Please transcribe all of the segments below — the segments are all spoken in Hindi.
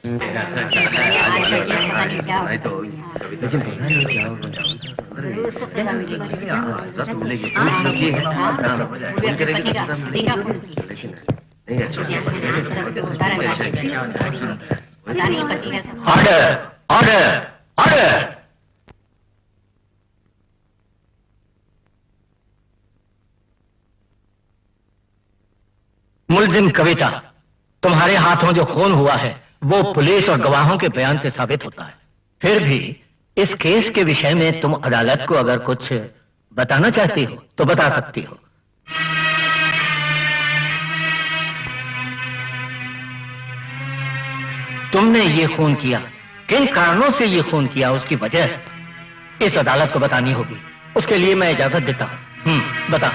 नहीं तो लेकिन पता नहीं क्या होगा। Order order order. मुल्जिम कविता, तुम्हारे हाथों जो खून हुआ है वो पुलिस और गवाहों के बयान से साबित होता है। फिर भी इस केस के विषय में तुम अदालत को अगर कुछ बताना चाहती हो तो बता सकती हो। तुमने ये खून किया, किन कारणों से ये खून किया, उसकी वजह इस अदालत को बतानी होगी। उसके लिए मैं इजाजत देता हूं। बता।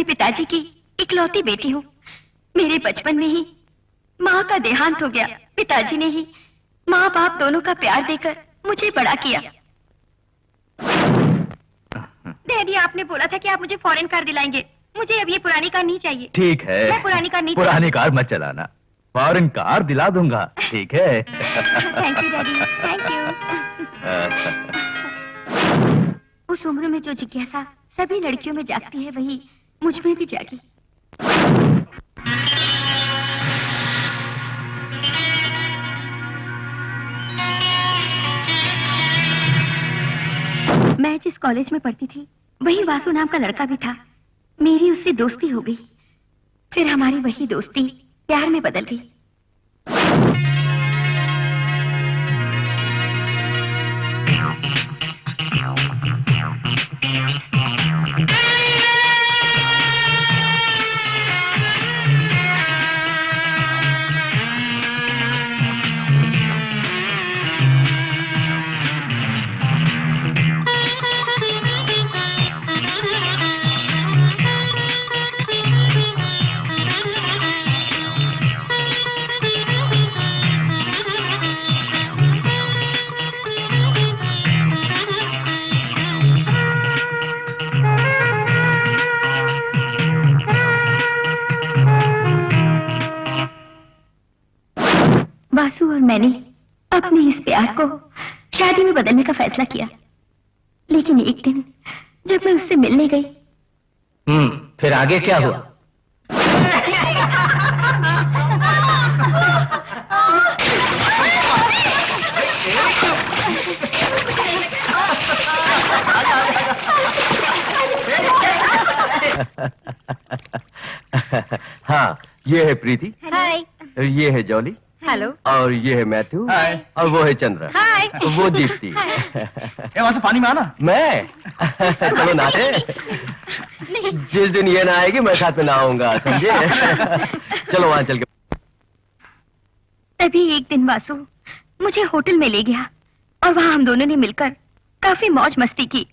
पिताजी की इकलौती बेटी हूँ। मेरे बचपन में ही माँ का देहांत हो गया। पिताजी ने ही माँ बाप दोनों का प्यार देकर मुझे बड़ा किया। डैडी, आपने बोला था कि आप मुझे फॉरेन कार दिलाएंगे। मुझे अब ये पुरानी कार नहीं चाहिए। ठीक है, मैं पुरानी कार नहीं, पुरानी कार मत चलाना, फॉरेन कार दिला दूंगा। ठीक है। Thank you daddy, thank you. उस उम्र में जो जिज्ञासा सभी लड़कियों में जागती है वही मुझ में भी जागी। मैं जिस कॉलेज में पढ़ती थी वही वासु नाम का लड़का भी था। मेरी उससे दोस्ती हो गई। फिर हमारी वही दोस्ती प्यार में बदल गई। वासु और मैंने अपने इस प्यार को शादी में बदलने का फैसला किया। लेकिन एक दिन जब मैं उससे मिलने गई। फिर आगे क्या हुआ? हाँ, ये है प्रीति। हाय। ये है जॉली। हेलो। और ये है मैथ्यू। हाय। और वो है चंद्रा। हाय। वो दीप्ति। वहां से पानी में आना। मैं चलो नहाते। जिस दिन ये ना आएगी मैं साथ में नहाऊंगा, समझे? चलो वहां चल के। तभी एक दिन वासु मुझे होटल में ले गया और वहां हम दोनों ने मिलकर काफी मौज मस्ती की।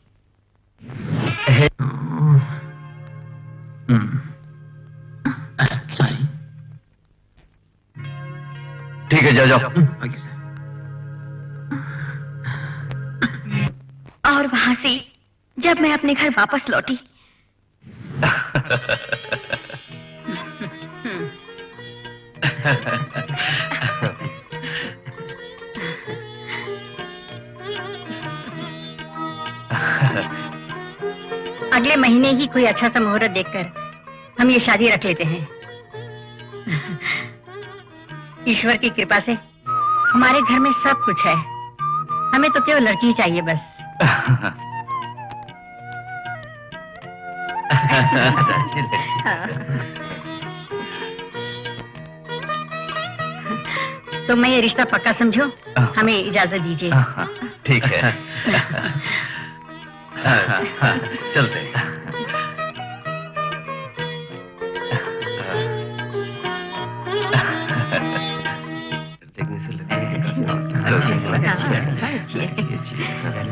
ठीक है, जाओ जाओ। और वहां से जब मैं अपने घर वापस लौटी अगले महीने ही कोई अच्छा सा मुहूर्त देखकर हम ये शादी रख लेते हैं। ईश्वर की कृपा से हमारे घर में सब कुछ है। हमें तो केवल लड़की ही चाहिए बस। तो मैं ये रिश्ता पक्का समझो, हमें इजाजत दीजिए। ठीक है। चलते।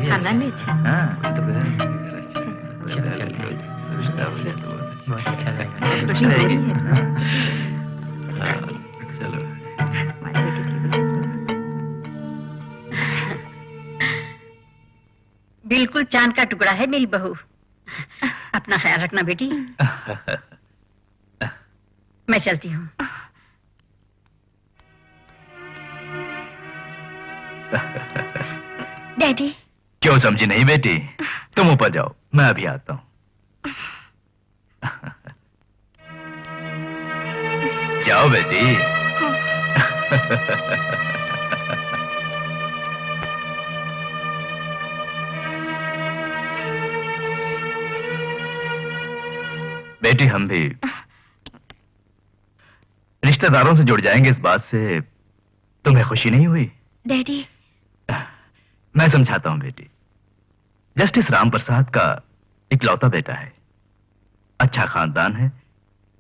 खानदान भी अच्छा है। हाँ तो बहुत अच्छा लगा। रोशनी तेरी है। चलो हमारी बेटी की भी। बिल्कुल चांद का टुकड़ा है मेरी बहू। अपना ख्याल रखना बेटी। मैं चलती हूँ। डैडी, क्यों समझी नहीं बेटी? तुम ऊपर जाओ, मैं अभी आता हूँ। जाओ बेटी। बेटी हम भी रिश्तेदारों से जुड़ जाएंगे, इस बात से तुम्हें खुशी नहीं हुई? डैडी, मैं समझाता हूं बेटी। जस्टिस राम प्रसाद का इकलौता बेटा है, अच्छा खानदान है,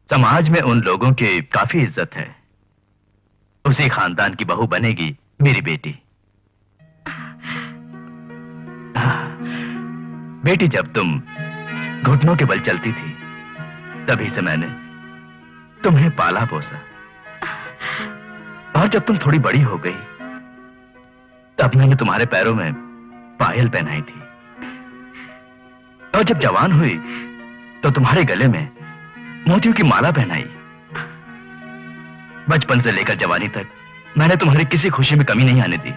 समाज में उन लोगों की काफी इज्जत है। उसी खानदान की बहू बनेगी मेरी बेटी। बेटी जब तुम घुटनों के बल चलती थी तभी से मैंने तुम्हें पाला पोसा, और जब तुम थोड़ी बड़ी हो गई तब मैंने तुम्हारे पैरों में पायल पहनाई थी, और जब जवान हुई तो तुम्हारे गले में मोतियों की माला पहनाई। बचपन से लेकर जवानी तक मैंने तुम्हारी किसी खुशी में कमी नहीं आने दी,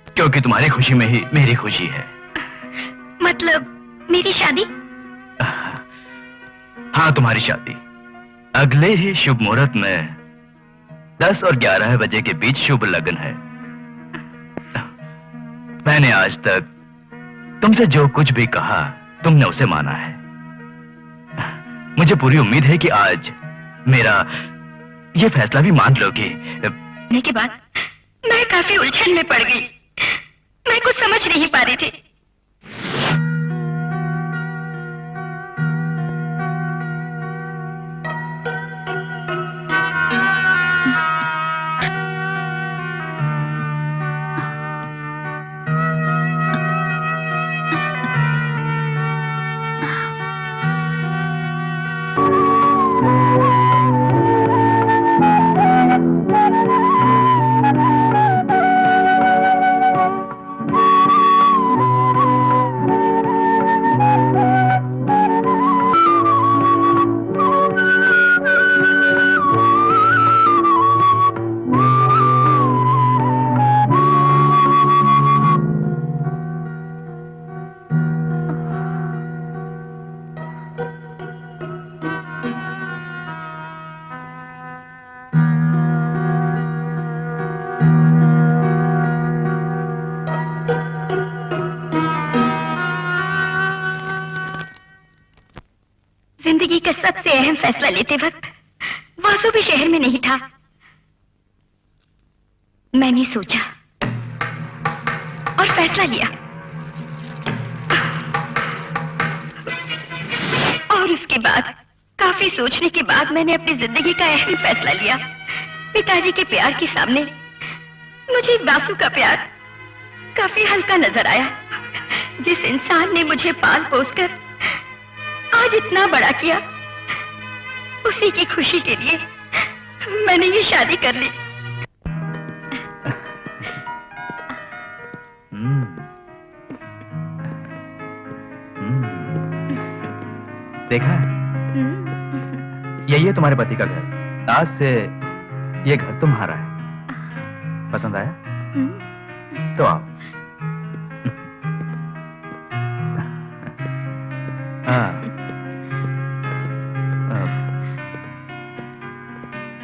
क्योंकि तुम्हारी खुशी में ही मेरी खुशी है। मतलब मेरी शादी? हाँ, तुम्हारी शादी अगले ही शुभ मुहूर्त में 10 और 11 बजे के बीच शुभ लगन है। मैंने आज तक तुमसे जो कुछ भी कहा तुमने उसे माना है। मुझे पूरी उम्मीद है कि आज मेरा ये फैसला भी मान लोगे। होने के बाद मैं काफी उलझन में पड़ गई। मैं कुछ समझ नहीं पा रही थी। जिंदगी का सबसे अहम फैसला लेते वक्त वासु भी शहर में नहीं था। मैंने सोचा और फैसला लिया, और उसके बाद काफी सोचने के बाद मैंने अपनी जिंदगी का अहम फैसला लिया। पिताजी के प्यार के सामने मुझे वासु का प्यार काफी हल्का नजर आया। जिस इंसान ने मुझे पाल पोस कर आज इतना बड़ा किया, उसी की खुशी के लिए मैंने ये शादी कर ली। देखा, यही है तुम्हारे पति का घर। आज से ये घर तुम्हारा है। पसंद आया? तो आओ। हाँ,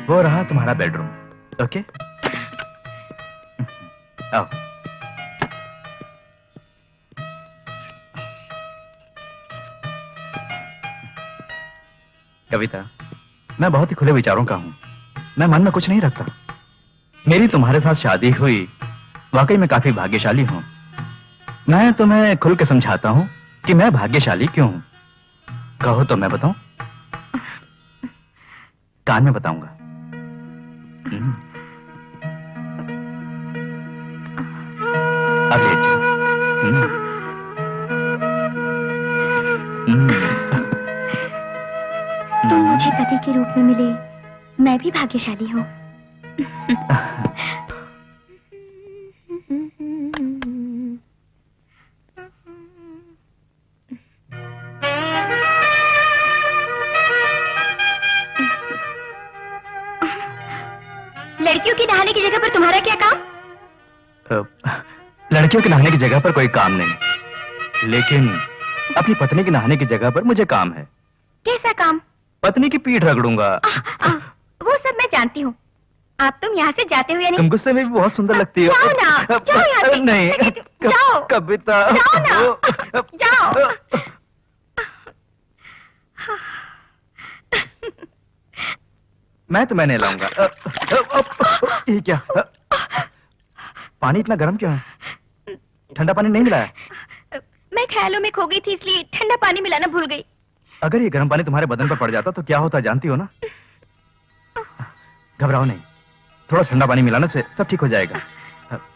वो रहा तुम्हारा बेडरूम। ओके, आओ। कविता, मैं बहुत ही खुले विचारों का हूं। मैं मन में कुछ नहीं रखता। मेरी तुम्हारे साथ शादी हुई, वाकई मैं काफी भाग्यशाली हूं। मैं तुम्हें खुल के समझाता हूं कि मैं भाग्यशाली क्यों हूं। कहो तो मैं बताऊं? कान में बताऊंगा। अब ले जाओ। पति के रूप में मिले मैं भी भाग्यशाली हूँ। लड़कियों की नहाने की जगह पर तुम्हारा क्या काम? लड़कियों के नहाने की जगह पर कोई काम नहीं, लेकिन अपनी पत्नी के नहाने की जगह पर मुझे काम है। कैसा काम? पत्नी की पीठ रगड़ूंगा। वो सब मैं जानती हूँ। आप तुम यहाँ से जाते हो या नहीं? तुम गुस्से में भी बहुत सुंदर लगती हो। जाओ ना, जाओ यहाँ से। नहीं, जाओ। कविता, जाओ ना, जाओ। मैं तुम्हें नहीं लाऊंगा। ये क्या? पानी इतना गर्म क्यों है? ठंडा पानी नहीं मिलाया? मैं ख्यालों में खो गई थी, इसलिए ठंडा पानी मिलाना भूल गई। अगर ये गर्म पानी तुम्हारे बदन पर पड़ जाता तो क्या होता जानती हो ना? घबराओ नहीं, थोड़ा ठंडा पानी मिलाने से सब ठीक हो जाएगा।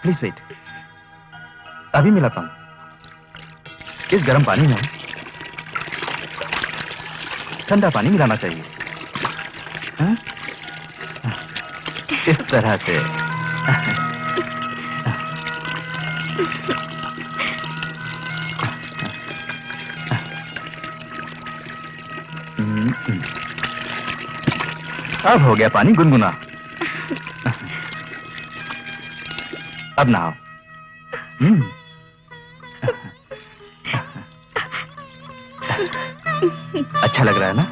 प्लीज वेट, अभी मिलाता हूं। इस गर्म पानी में ठंडा पानी मिलाना चाहिए। हा? इस तरह से। अब हो गया पानी गुनगुना। अब नहाओ। अच्छा लग रहा है ना?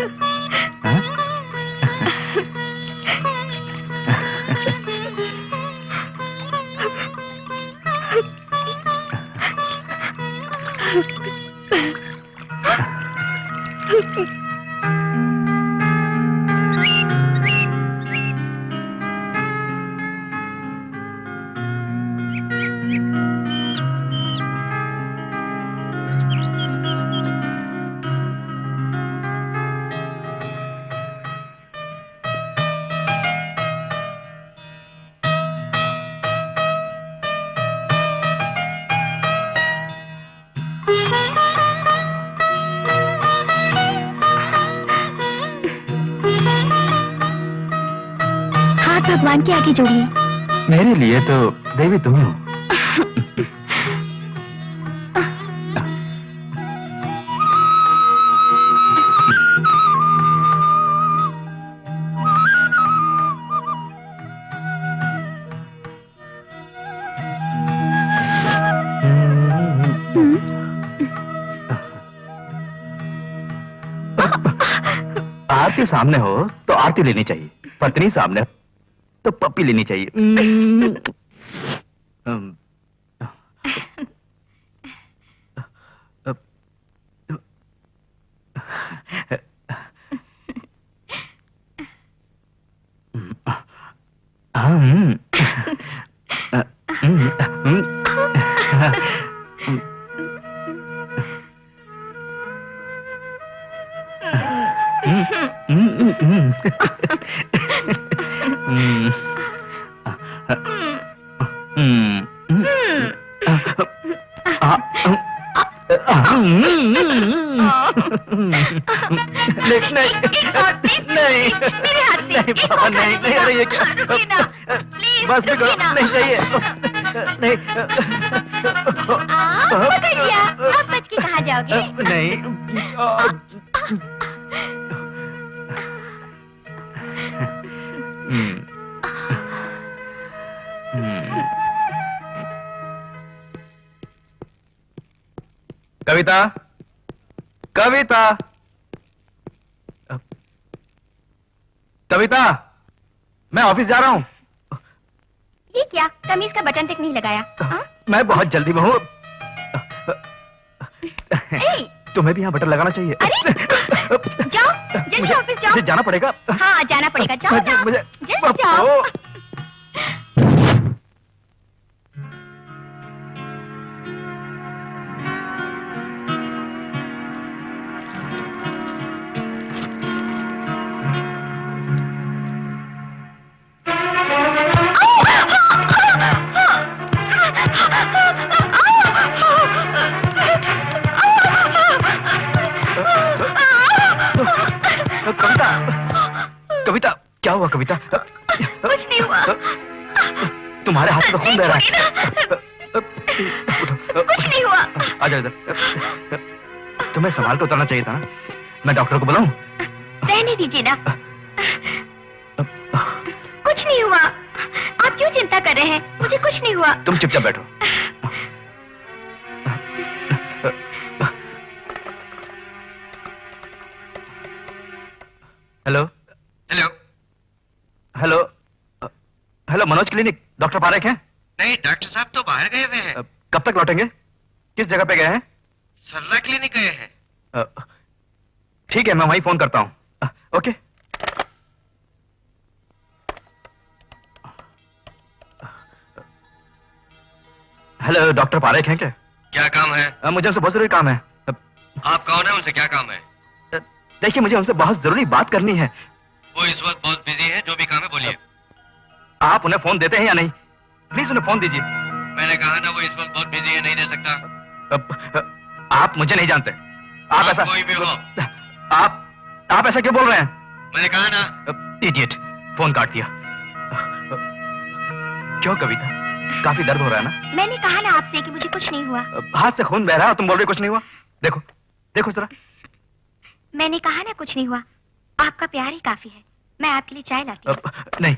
हाँ? भगवान के आगे जोड़िए। मेरे लिए तो देवी तुम ही हो। आरती सामने हो तो आरती लेनी चाहिए, पत्नी सामने तो पप्पी लेनी चाहिए। बस भी करो, नहीं चाहिए। नहीं, पकड़ लिया। अब बच के कहाँ जाओगे? नहीं। कविता, कविता, कविता, मैं ऑफिस जा रहा हूँ। ये क्या? कमीज का बटन तक नहीं लगाया। मैं बहुत जल्दी में हूँ। तुम्हें भी यहाँ बटन लगाना चाहिए। अरे जाओ, जल्दी ऑफिस जाओ। मुझे जाना पड़ेगा। हाँ, जाना पड़ेगा। जाओ जाओ, मुझे जल्दी जाओ। कविता, हुआ कविता? कुछ नहीं हुआ। तुम्हारे हाथ से तो खून बह रहा है। कुछ नहीं हुआ। आ जाओ इधर। तुम्हें संभाल के उतरना चाहिए था ना। मैं डॉक्टर को बुलाऊं? रहने दीजिए ना। कुछ नहीं हुआ। आप क्यों चिंता कर रहे हैं? मुझे कुछ नहीं हुआ। तुम चुपचाप बैठो। Hello hello hello hello, Manoj clinic, doctor Parekh हैं? नहीं, डॉक्टर साहब तो बाहर गए हुए हैं। कब तक लौटेंगे? किस जगह पे गए हैं? सरला क्लिनिक गए हैं। ठीक है, मैं वहीं फोन करता हूं। ओके। हेलो, डॉक्टर पारेख हैं क्या? क्या काम है? मुझे उनसे बहुत जरूरी काम है। आप कौन है? उनसे क्या काम है? देखिए, मुझे उनसे बहुत जरूरी बात करनी है। वो इस वक्त बहुत बिजी है। जो भी काम है बोलिए। आप उन्हें फोन देते हैं या नहीं? प्लीज उन्हें फोन दीजिए। मैंने कहा ना, वो इस वक्त बहुत बिजी है, नहीं दे सकता। आप मुझे नहीं जानते। आप ऐसा कोई भी हो। आप ऐसा क्यों बोल रहे हैं? मैंने कहा ना। इडियट, फोन काट दिया। क्यों कविता, काफी दर्द हो रहा है ना? मैंने कहा ना आपसे कि मुझे कुछ नहीं हुआ। हाथ से खून बह रहा है और तुम बोल रहे कुछ नहीं हुआ? देखो देखो जरा। मैंने कहा ना कुछ नहीं हुआ। आपका प्यार ही काफी है। मैं आपके लिए चाय लाती हूँ। नहीं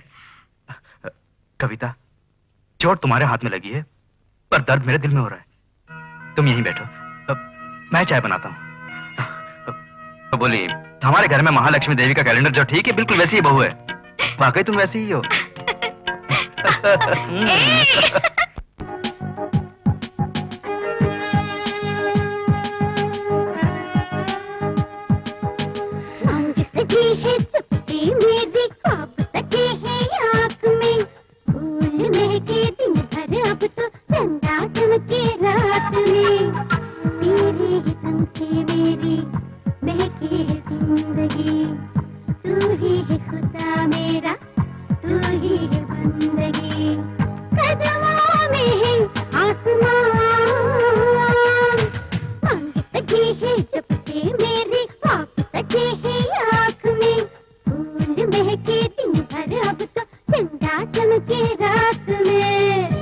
कविता, चोट तुम्हारे हाथ में लगी है, पर दर्द मेरे दिल में हो रहा है। तुम यहीं बैठो, मैं चाय बनाता हूँ। तो बोली, हमारे घर में महालक्ष्मी देवी का कैलेंडर जो ठीक है, बिल्कुल वैसी ही बहू है। वाकई तुम वैसी ही हो। है चुप्पी मेरी ख्वाब सके है आँख में, फूल महके दिन भर अब तो चंदा चमके रात में। तेरे ही तन से मेरी महके है जिंदगी, तू ही है खुदा मेरा, तू ही है बंदगी। कदमों में है आसमान, मांग सकी है जब से मेरी ख्वाब सके है आँख में, फूल महके दिन भर अब तो चंदा चमके रात में।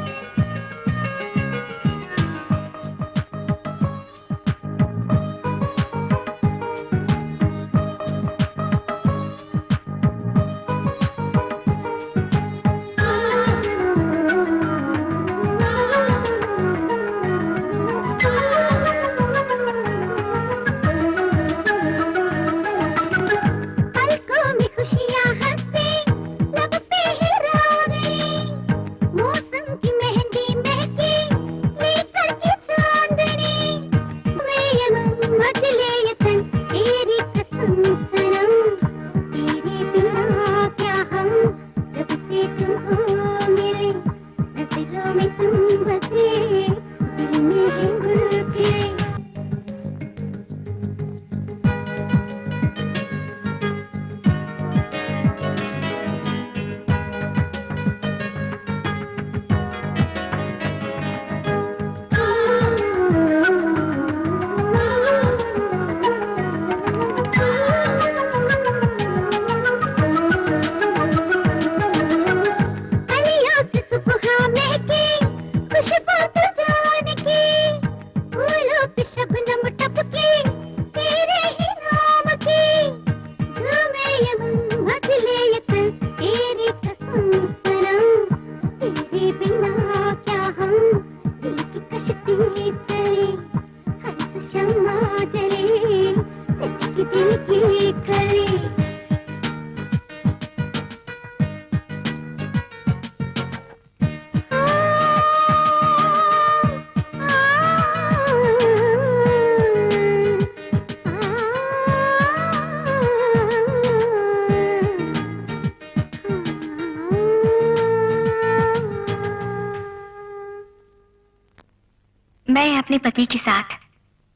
मैं अपने पति के साथ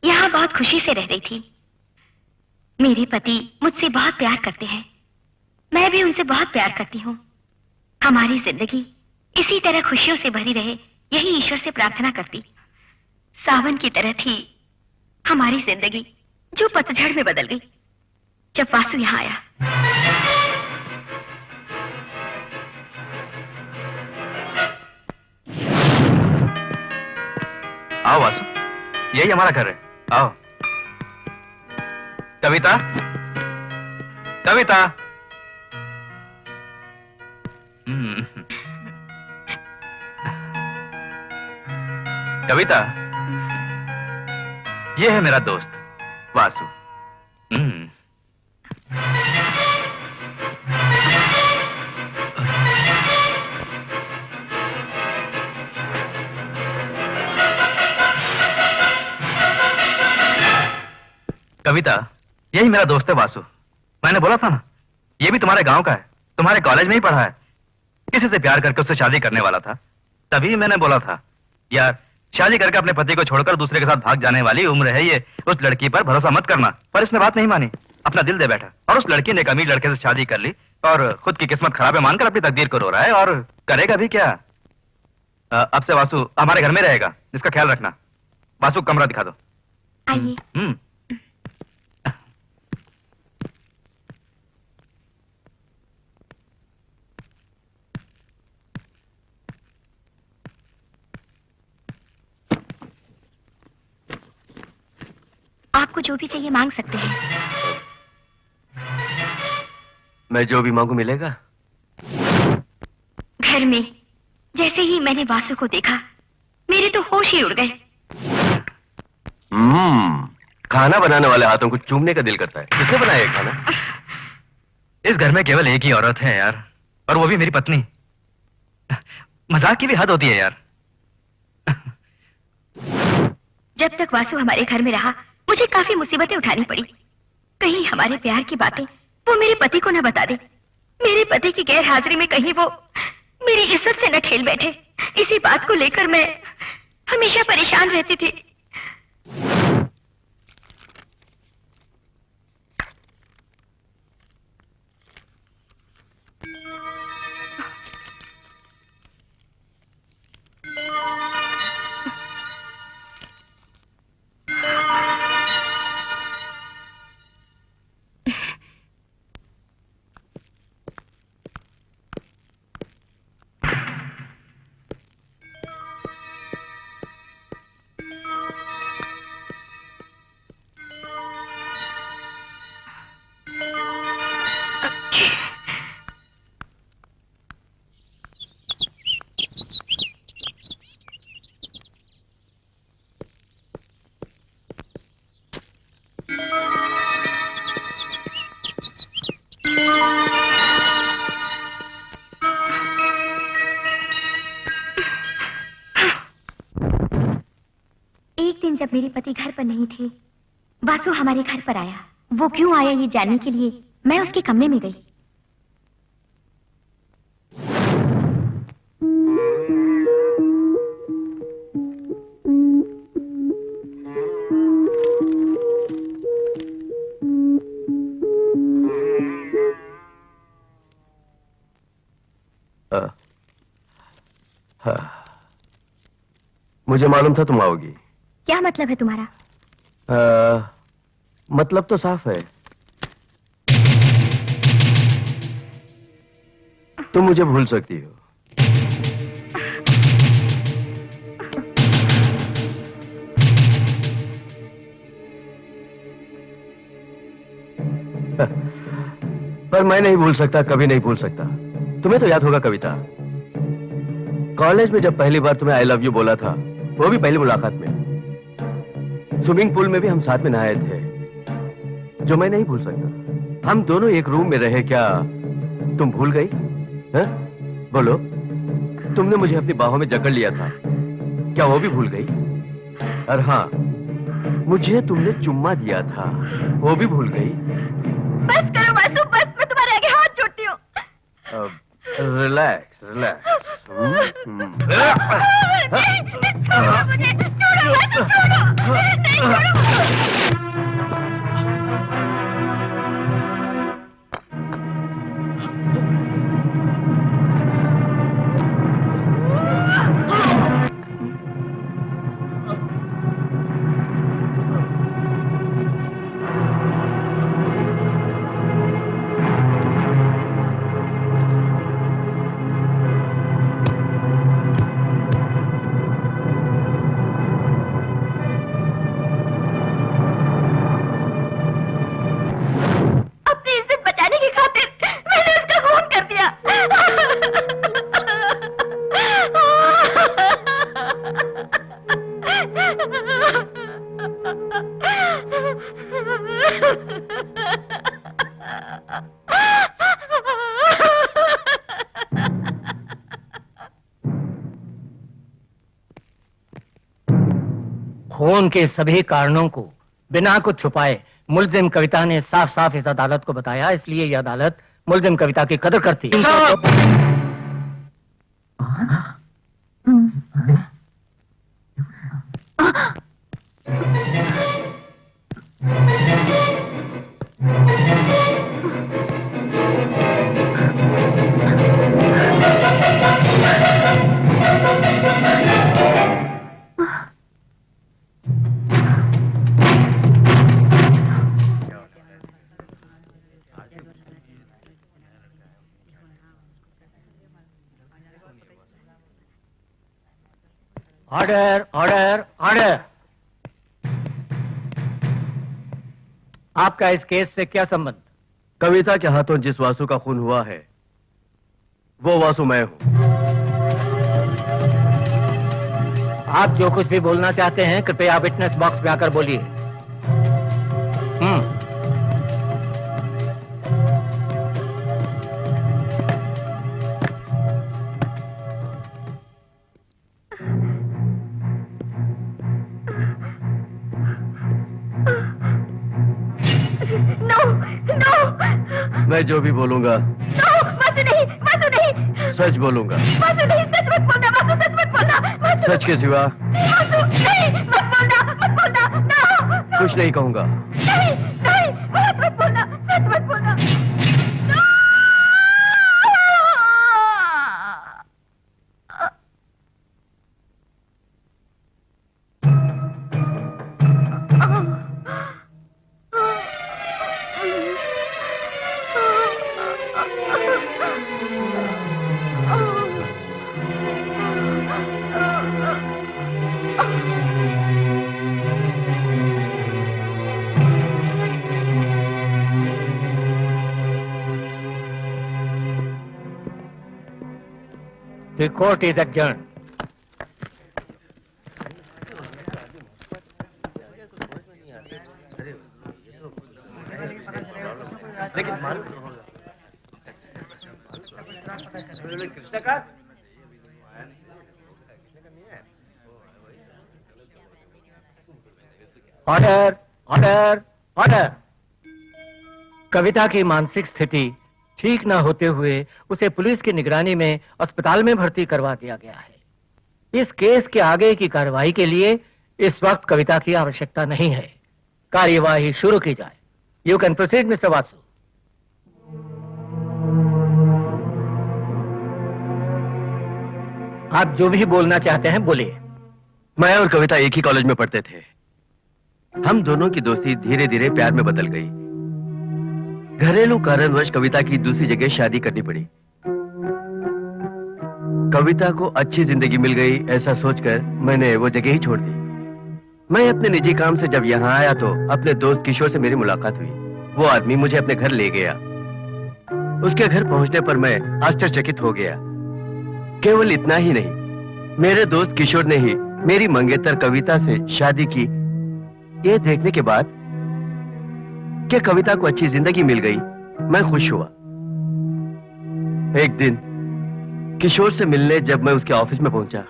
यहाँ बहुत खुशी से रह रही थी। मेरे पति मुझसे बहुत प्यार करते हैं, मैं भी उनसे बहुत प्यार करती हूँ। हमारी जिंदगी इसी तरह खुशियों से भरी रहे, यही ईश्वर से प्रार्थना करती। सावन की तरह थी हमारी जिंदगी, जो पतझड़ में बदल गई जब वासु यहाँ आया। आओ वासु, यही हमारा घर है, आओ। कविता, कविता। कविता, ये है मेरा दोस्त वासु। कविता, यही मेरा दोस्त है वासु। मैंने बोला था ना, ये भी तुम्हारे गांव का है, तुम्हारे कॉलेज में ही पढ़ा है। किसी से प्यार करके उससे शादी करने वाला था, तभी मैंने बोला था यार, शादी करके अपने पति को छोड़कर दूसरे के साथ भाग जाने वाली उम्र है ये, उस लड़की पर भरोसा मत करना। पर इसने बात नहीं मानी, अपना दिल दे बैठा, और उस लड़की ने एक अमीर लड़के से शादी कर ली और खुद की किस्मत खराब है मानकर अपनी तकदीर को रो रहा है, और करेगा भी क्या। अब से वासु हमारे घर में रहेगा, इसका ख्याल रखना। वासु, कमरा दिखा दो। आइए। आपको जो भी चाहिए मांग सकते हैं। मैं जो भी मांगू मिलेगा? घर में जैसे ही मैंने वासु को देखा, मेरे तो होश ही उड़ गए। खाना बनाने वाले हाथों को चूमने का दिल करता है। किसने बनाया ये खाना? इस घर में केवल एक ही औरत है यार, और वो भी मेरी पत्नी। मजाक की भी हद होती है यार। जब तक वासु हमारे घर में रहा, मुझे काफी मुसीबतें उठानी पड़ी। कहीं हमारे प्यार की बातें वो मेरे पति को न बता दे, मेरे पति की गैर हाजिरी में कहीं वो मेरी इज्जत से न खेल बैठे। इसी बात को लेकर मैं हमेशा परेशान रहती थी। जब मेरे पति घर पर नहीं थे, वासु हमारे घर पर आया। वो क्यों आया ये जानने के लिए मैं उसके कमरे में गई। मुझे मालूम था तुम आओगी। क्या मतलब है तुम्हारा? मतलब तो साफ है, तुम मुझे भूल सकती हो। पर मैं नहीं भूल सकता, कभी नहीं भूल सकता। तुम्हें तो याद होगा कविता, कॉलेज में जब पहली बार तुम्हें आई लव यू बोला था, वो भी पहली मुलाकात में। स्विमिंग पूल में भी हम साथ में नहाए थे, जो मैं नहीं भूल सकता। हम दोनों एक रूम में रहे, क्या तुम भूल गई? हैं? बोलो, तुमने मुझे अपनी बाहों में जकड़ लिया था, क्या वो भी भूल गई? और हाँ, मुझे तुमने चुम्मा दिया था, वो भी भूल गई? बस करो वासु, बस, मैं तुम्हारे आगे हाथ जोड़ती हूँ। Relax relax. छोड़ो मुझे, छोड़ो वासु, छोड़ो, नहीं छोड़ो। खून के सभी कारणों को बिना कुछ छुपाए मुल्जिम कविता ने साफ साफ इस अदालत को बताया, इसलिए यह अदालत मुल्जिम कविता की कदर करती है। Order order order. आपका इस केस से क्या संबंध? कविता के हाथों जिस वासु का खून हुआ है वो वासु मैं हूं। आप जो कुछ भी बोलना चाहते हैं कृपया विटनेस बॉक्स में आकर बोलिए। मैं जो भी बोलूंगा वासु नहीं सच बोलूंगा। वासु नहीं, सच मत बोलना वासु, सच मत बोलना वासु। सच के सिवा वासु नहीं, मत बोलना no। कुछ नहीं कहूंगा। नहीं मत बोलना, सच मत बोलना। The court is adjourned. Order order order. Kavita की मानसिक स्थिति ठीक न होते हुए उसे पुलिस की निगरानी में अस्पताल में भर्ती करवा दिया गया है। इस केस के आगे की कार्रवाई के लिए इस वक्त कविता की आवश्यकता नहीं है। कार्यवाही शुरू की जाए। You can proceed mister Vasu. आप जो भी बोलना चाहते हैं बोलिए। मैं और कविता एक ही कॉलेज में पढ़ते थे। हम दोनों की दोस्ती धीरे धीरे प्यार में बदल गई। घरेलू कारणवश कविता की दूसरी जगह शादी करनी पड़ी। कविता को अच्छी जिंदगी मिल गई ऐसा सोचकर मैंने वो जगह ही छोड़ दी। मैं अपने निजी काम से जब यहाँ आया तो अपने दोस्त किशोर से मेरी मुलाकात हुई। वो आदमी मुझे अपने घर ले गया। उसके घर पहुंचने पर मैं आश्चर्यचकित हो गया। केवल इतना ही नहीं, मेरे दोस्त किशोर ने ही मेरी मंगेतर कविता से शादी की। ये देखने के बाद कि कविता को अच्छी जिंदगी मिल गई, मैं खुश हुआ। एक दिन किशोर से मिलने जब मैं उसके ऑफिस में पहुंचा।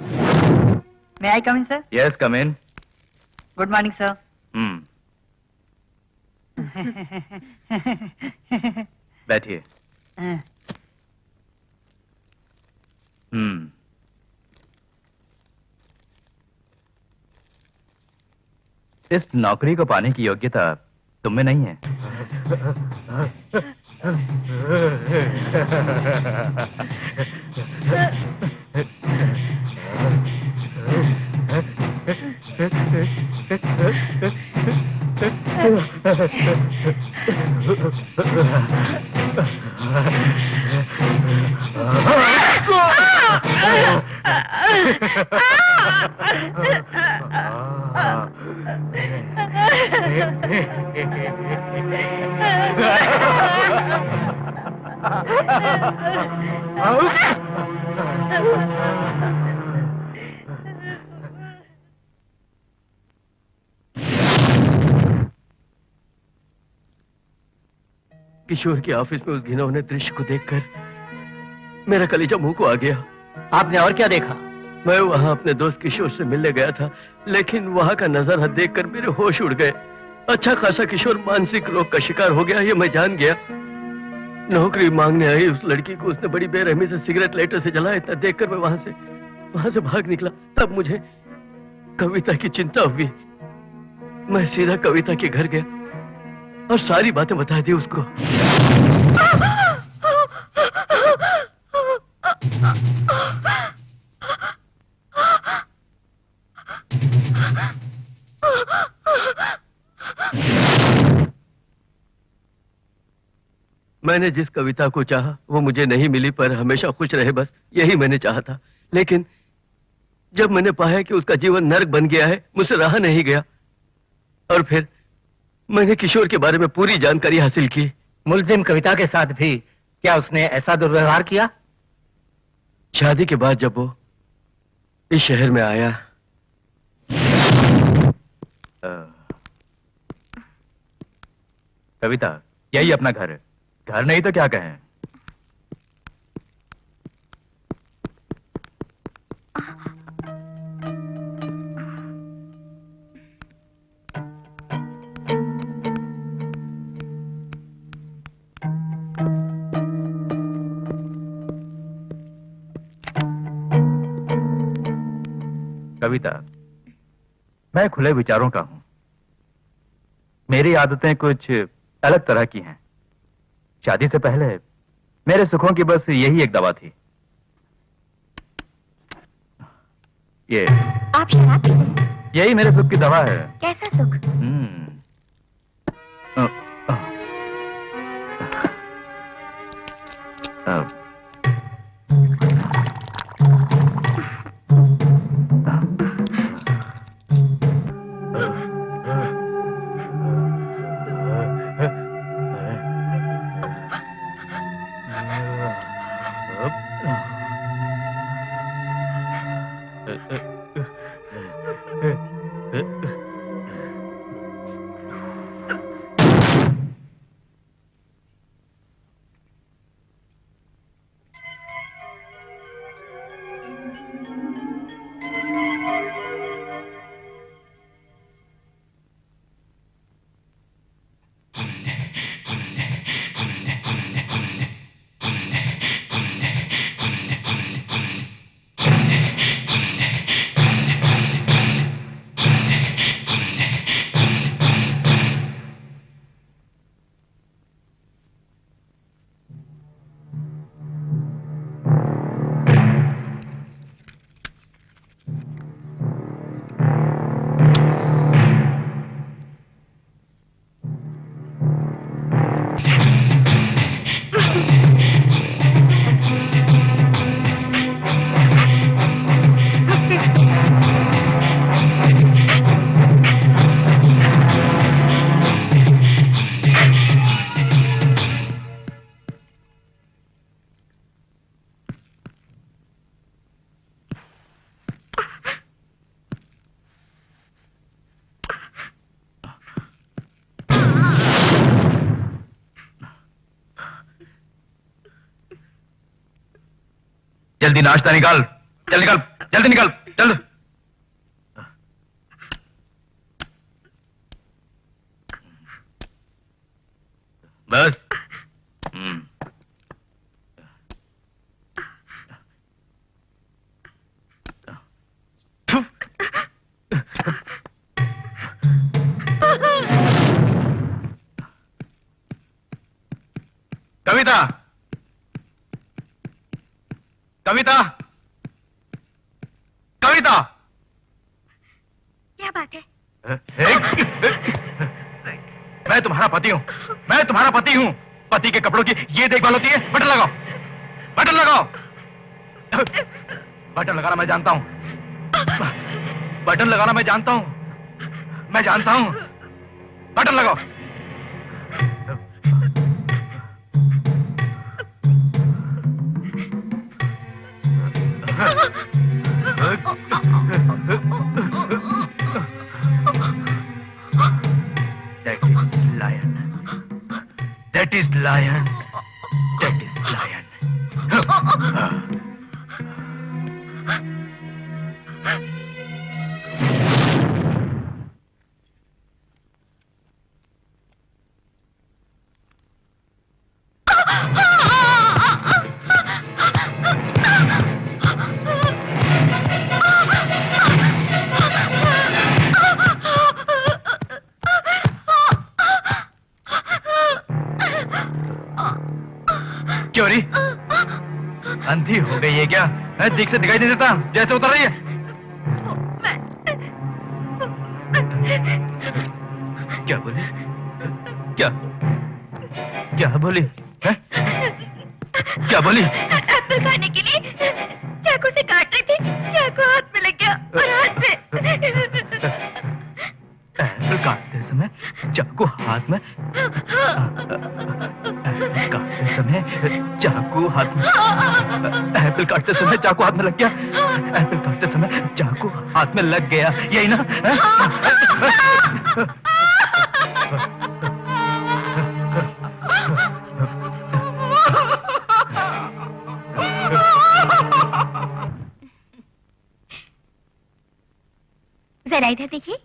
May I come in, sir? Yes come in. Good morning, sir. बैठिए। इस नौकरी को पाने की योग्यता तुम में नहीं है। किशोर के ऑफिस में उस घिनौने दृश्य को देखकर मेरा कलेजा मुंह को आ गया। आपने और क्या देखा? मैं वहां अपने दोस्त किशोर से मिलने गया था, लेकिन वहां का नजारा देखकर मेरे होश उड़ गए। अच्छा खासा किशोर मानसिक रोग का शिकार हो गया, ये मैं जान गया। नौकरी मांगने आई उस लड़की को उसने बड़ी बेरहमी से सिगरेट लाइटर से जलाया। इतना देखकर मैं वहां से भाग निकला। तब मुझे कविता की चिंता हुई। मैं सीधा कविता के घर गया और सारी बातें बता दी उसको। मैंने जिस कविता को चाहा वो मुझे नहीं मिली, पर हमेशा खुश रहे, बस यही मैंने चाहा था। लेकिन जब मैंने पाया कि उसका जीवन नर्क बन गया है, मुझसे रहा नहीं गया और फिर मैंने किशोर के बारे में पूरी जानकारी हासिल की। मुलजिम कविता के साथ भी क्या उसने ऐसा दुर्व्यवहार किया? शादी के बाद जब वो इस शहर में आया, कविता, यही अपना घर है। घर नहीं तो क्या कहें। कविता, मैं खुले विचारों का हूं। मेरी आदतें कुछ अलग तरह की हैं। शादी से पहले मेरे सुखों की बस यही एक दवा थी। ये आप शराब पीते हैं? यही मेरे सुख की दवा है। कैसा सुख? अ, अ, अ, जल्दी नाश्ता निकाल, चल निकल, जल्दी निकल, जल्द। बस। कविता, कविता, कविता, क्या बात है? मैं तुम्हारा पति हूं, मैं तुम्हारा पति हूं। पति के कपड़ों की ये देखभाल होती है। बटन लगाओ, बटन लगाओ। बटन लगाना मैं जानता हूं, बटन लगाना मैं जानता हूं, मैं जानता हूं। बटन लगाओ। That is lion. That is lion. क्यों रही? अंधी हो गई है क्या? दिख से दिखाई नहीं देता जैसे उतर रही है। क्या बोली? क्या क्या बोली है? क्या बोली? एप्पल खाने के लिए चाकू से काट रही थी, चाकू हाथ में लग गया और हाथ में एप्पल काटते समय चाकू हाथ में, काटते समय चाकू हाथ में, एप्पल काटते समय चाकू हाथ में लग गया, एप्पल काटते समय चाकू हाथ में लग गया, यही ना? जरा इधर देखिए,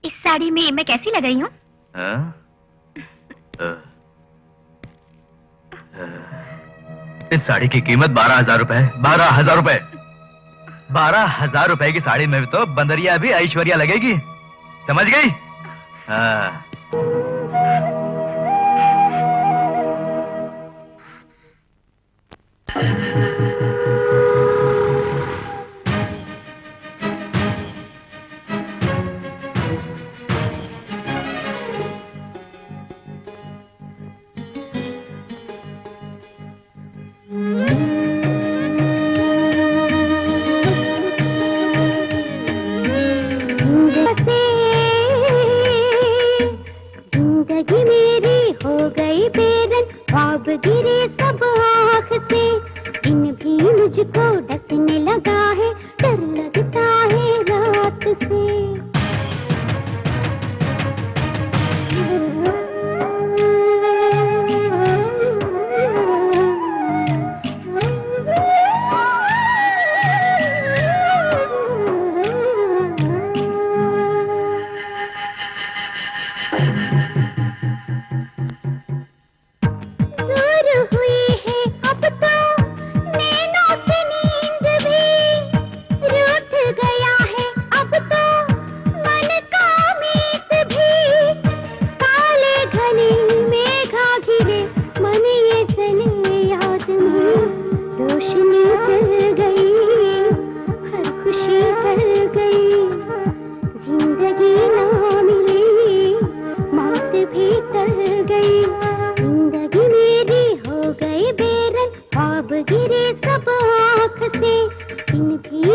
इस साड़ी में मैं कैसी लग रही हूँ? इस साड़ी की कीमत 12,000 रुपए है। 12,000 रुपए। 12,000 रुपए की साड़ी में तो बंदरिया भी ऐश्वर्या लगेगी, समझ गई? हाँ। जिंदगी मेरी हो गई बेरन, ख्वाब गिरे सब आँख से, दिन भी मुझको डसने लगा है, डर लगता है रात से।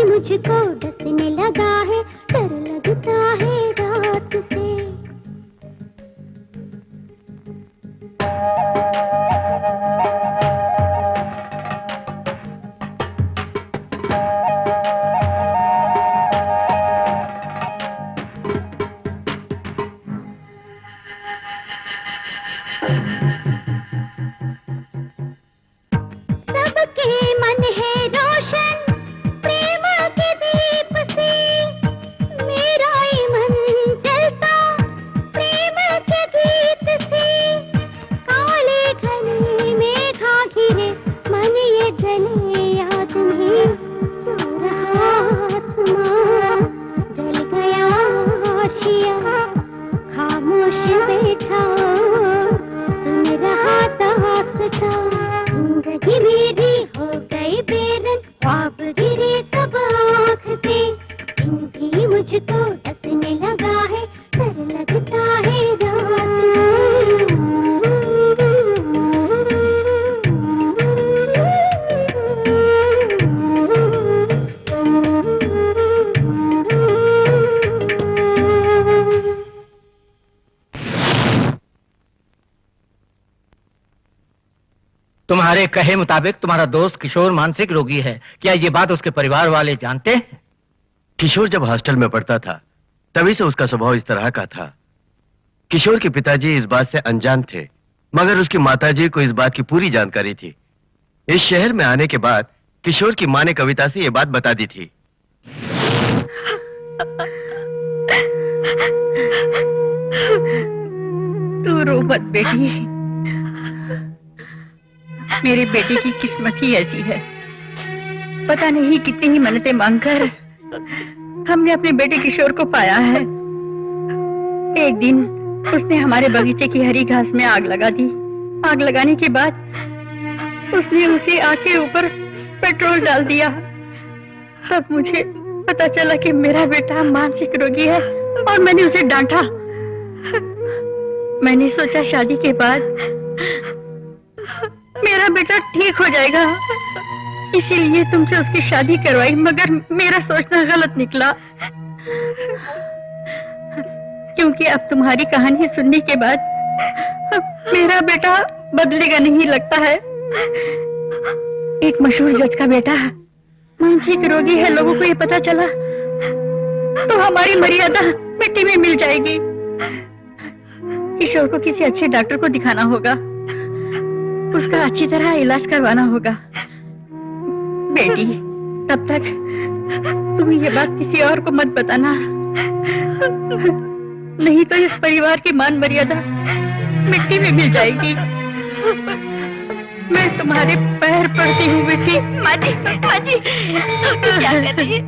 मुझको डसने लगा है, डर लगता है रात से। सबके मन है रोशन प्रेम के दीप से, मेरा ही मन जलता प्रेम के गीत से। काले घने मेघा घिरे मन ये जले याद में, क्यों रहा आसमां जल गया आशिया, खामोश बैठा सुन रहा दास्तां। जिंदगी मेरी हो गई बेरन, ख्वाब गिरे सब आँख से, इनकी मुझको डसने लगा है, डर लगता है रात तुम्हारे कहे मुताबिक तुम्हारा दोस्त किशोर मानसिक रोगी है, क्या ये बात उसके परिवार वाले जानते हैं? किशोर जब हॉस्टल में पढ़ता था तभी से उसका स्वभाव इस तरह का था। किशोर के पिताजी इस बात से अनजान थे, मगर उसकी माताजी को इस बात की पूरी जानकारी थी। इस शहर में आने के बाद किशोर की माँ ने कविता से ये बात बता दी थी। तू रो मत बेटी, मेरी बेटी की किस्मत ही ऐसी है। पता नहीं कितनी ही मन्नतें मांगकर हमने अपने बेटे किशोर को पाया है। एक दिन उसने हमारे बगीचे की हरी घास में आग लगा दी। आग लगाने के बाद उसने उसे आग के ऊपर पेट्रोल डाल दिया। तब मुझे पता चला कि मेरा बेटा मानसिक रोगी है और मैंने उसे डांटा। मैंने सोचा शादी के बाद मेरा बेटा ठीक हो जाएगा, इसीलिए तुमसे उसकी शादी करवाई, मगर मेरा सोचना गलत निकला। क्योंकि अब तुम्हारी कहानी सुनने के बाद मेरा बेटा बदलेगा नहीं लगता है। एक मशहूर जज का बेटा मानसिक रोगी है, लोगों को ये पता चला तो हमारी मर्यादा मिट्टी में मिल जाएगी। किशोर को किसी अच्छे डॉक्टर को दिखाना होगा, उसका अच्छी तरह इलाज करवाना होगा। बेटी, तब तक तुम ये बात किसी और को मत बताना, नहीं तो इस परिवार की मान मर्यादा मिट्टी में मिल जाएगी। मैं तुम्हारे पैर पड़ती हूँ बेटी। माँ जी, क्या कर रही है?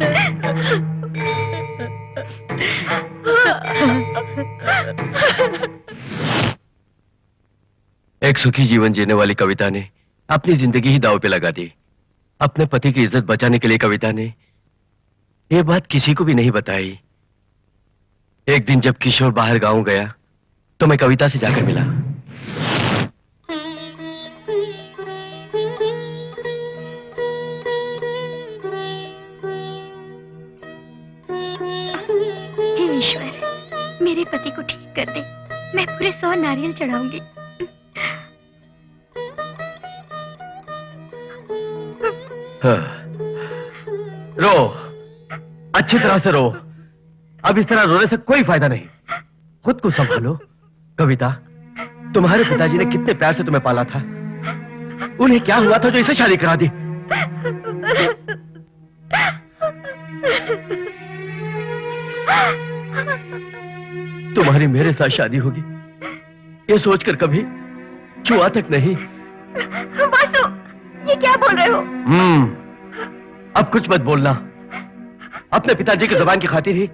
एक सुखी जीवन जीने वाली कविता ने अपनी जिंदगी ही दांव पे लगा दी। अपने पति की इज्जत बचाने के लिए कविता ने यह बात किसी को भी नहीं बताई। एक दिन जब किशोर बाहर गांव गया तो मैं कविता से जाकर मिला। हे ईश्वर, मेरे पति को ठीक कर दे। मैं पूरे 100 नारियल चढ़ाऊंगी। हाँ। रो, अच्छी तरह से रो। अब इस तरह रोने से कोई फायदा नहीं। खुद को संभालो। कविता, तुम्हारे पिताजी ने कितने प्यार से तुम्हें पाला था। उन्हें क्या हुआ था जो इसे शादी करा दी? तुम्हारी मेरे साथ शादी होगी ये सोचकर कभी छुआ तक नहीं। वासु, ये क्या बोल रहे हो? अब कुछ मत बोलना। अपने पिताजी की जुबान की खातिर ही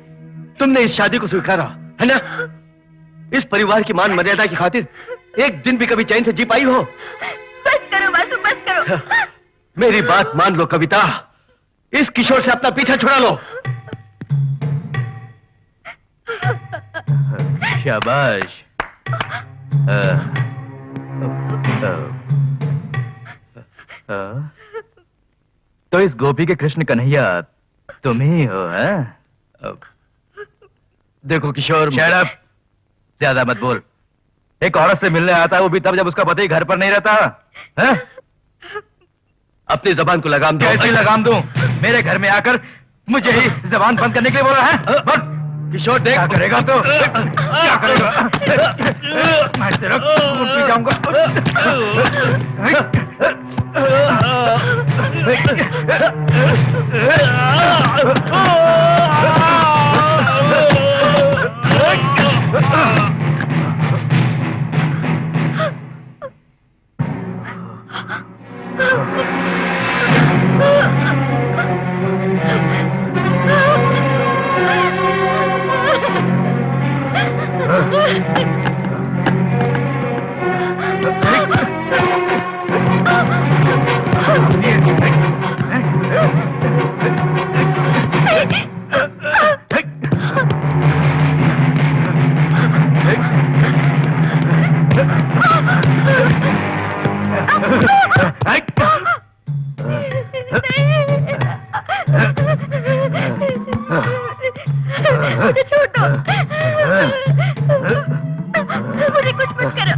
तुमने इस शादी को स्वीकारा है ना? इस परिवार की मान मर्यादा की खातिर एक दिन भी कभी चैन से जी पाई हो? बस करो वासु, बस करो। मेरी बात मान लो कविता, इस किशोर से अपना पीछा छुड़ा लो। शाबाश। तो इस गोपी के कृष्ण कन्हैया तुम ही हो, हैं? देखो किशोर, शट अप, ज्यादा मत बोल। एक औरत से मिलने आता है, वो भी तब जब उसका पति घर पर नहीं रहता है? अपनी जबान को लगाम दो। कैसी लगाम दूं? मेरे घर में आकर मुझे ही जबान बंद करने के लिए बोल रहा है? बोल। किशोर देख, क्या करेगा तो? क्या करेगा? मैं तेरा खून पी जाऊंगा। मुझे छोड़ दो। मुझे कुछ मत करो।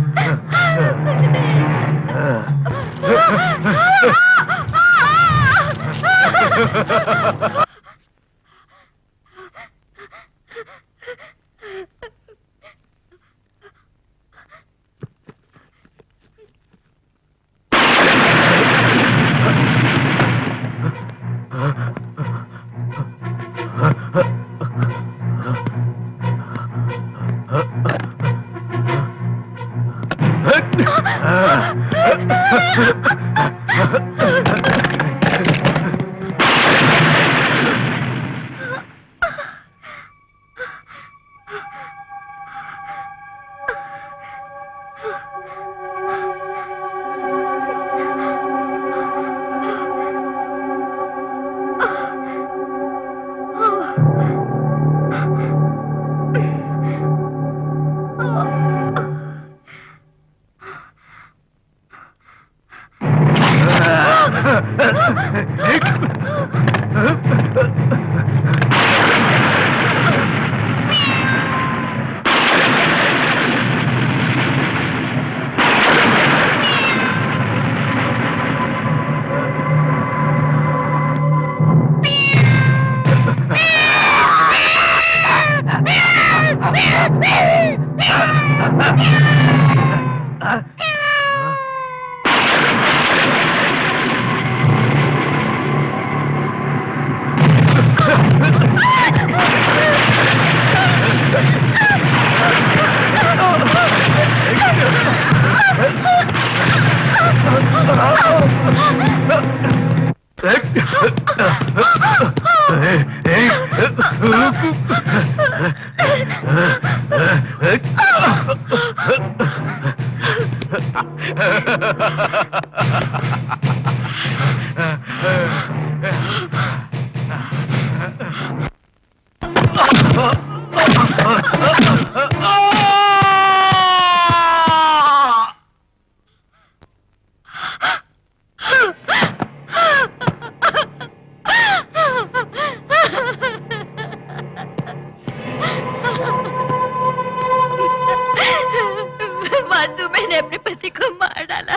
वासु, मैंने अपने पति को मार डाला।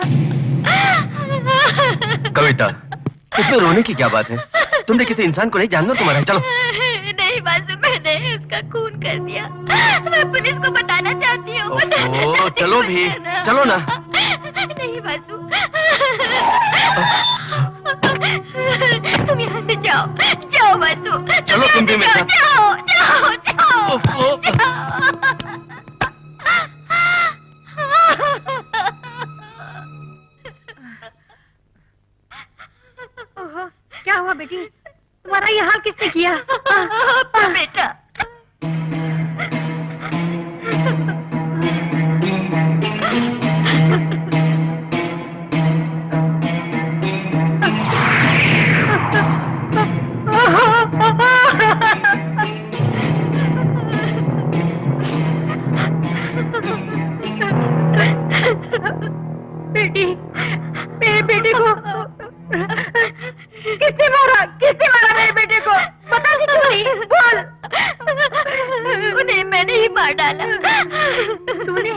कविता, इसमें रोने की क्या बात है? तुमने किसी इंसान को नहीं, जानवर को मारा है। चलो। नहीं वासु, मैंने उसका खून कर दिया। मैं पुलिस को बताना चाहती हूँ। चलो भी, चलो ना। नहीं वासु, तुम यहाँ से जाओ, जाओ वासु। चलो तुम भी मेरे साथ। जाओ, जाओ, जाओ, जाओ। क्या हुआ बेटी? तुम्हारा ये हाल किसने किया? बेटा, बेटी, मेरे बेटे को किसने मारा? किसने मारा मेरे बेटे को? बता दी क्यों नहीं? बोल। उन्हें मैंने ही मार डाला। तूने?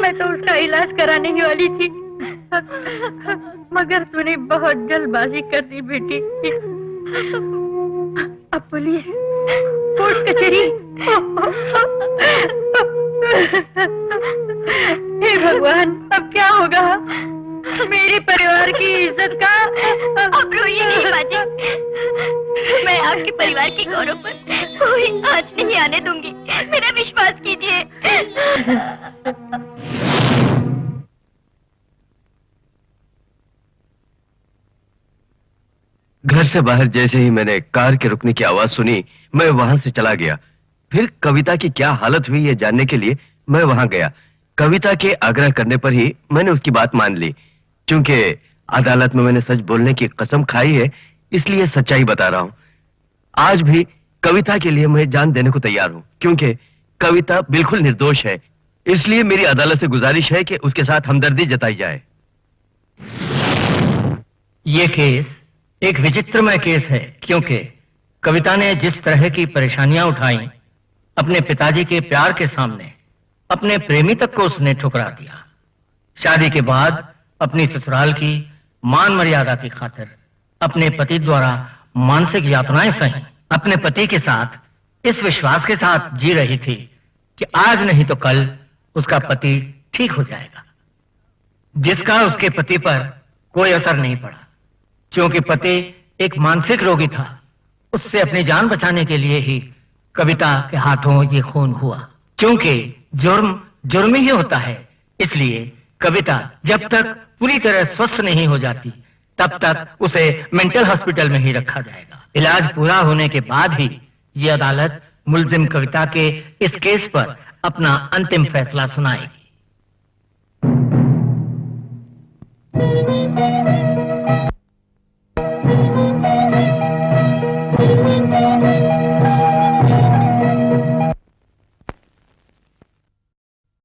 मैं तो उसका इलाज कराने ही वाली थी, मगर तूने बहुत जल्दबाजी कर दी बेटी। अब पुलिस, कोर्ट कचहरी। हे भगवान, अब क्या होगा मेरे परिवार की इज्जत का? अब रोइए नहीं बाजी, मैं आपके परिवार के गौरव पर कोई आंच नहीं आने दूंगी, मेरा विश्वास कीजिए। घर से बाहर जैसे ही मैंने कार के रुकने की आवाज सुनी, मैं वहां से चला गया। फिर कविता की क्या हालत हुई ये जानने के लिए मैं वहां गया। कविता के आग्रह करने पर ही मैंने उसकी बात मान ली। क्योंकि अदालत में मैंने सच बोलने की कसम खाई है, इसलिए सच्चाई बता रहा हूं। आज भी कविता के लिए मैं जान देने को तैयार हूं, क्योंकि कविता बिल्कुल निर्दोष है। इसलिए मेरी अदालत से गुजारिश है कि उसके साथ हमदर्दी जताई जाए। ये केस एक विचित्रमय केस है, क्योंकि कविता ने जिस तरह की परेशानियां उठाई, अपने पिताजी के प्यार के सामने अपने प्रेमी तक को उसने ठुकरा दिया। शादी के बाद अपनी ससुराल की मान मर्यादा की खातिर अपने पति द्वारा मानसिक यातनाएं सही। अपने पति के साथ इस विश्वास के साथ जी रही थी कि आज नहीं तो कल उसका पति ठीक हो जाएगा, जिसका उसके पति पर कोई असर नहीं पड़ा। क्योंकि पति एक मानसिक रोगी था, उससे अपनी जान बचाने के लिए ही कविता के हाथों ये खून हुआ। क्योंकि जुर्म जुर्म ही होता है, इसलिए कविता जब तक पूरी तरह स्वस्थ नहीं हो जाती तब तक उसे मेंटल हॉस्पिटल में ही रखा जाएगा। इलाज पूरा होने के बाद ही ये अदालत मुलजिम कविता के इस केस पर अपना अंतिम फैसला सुनाएगी।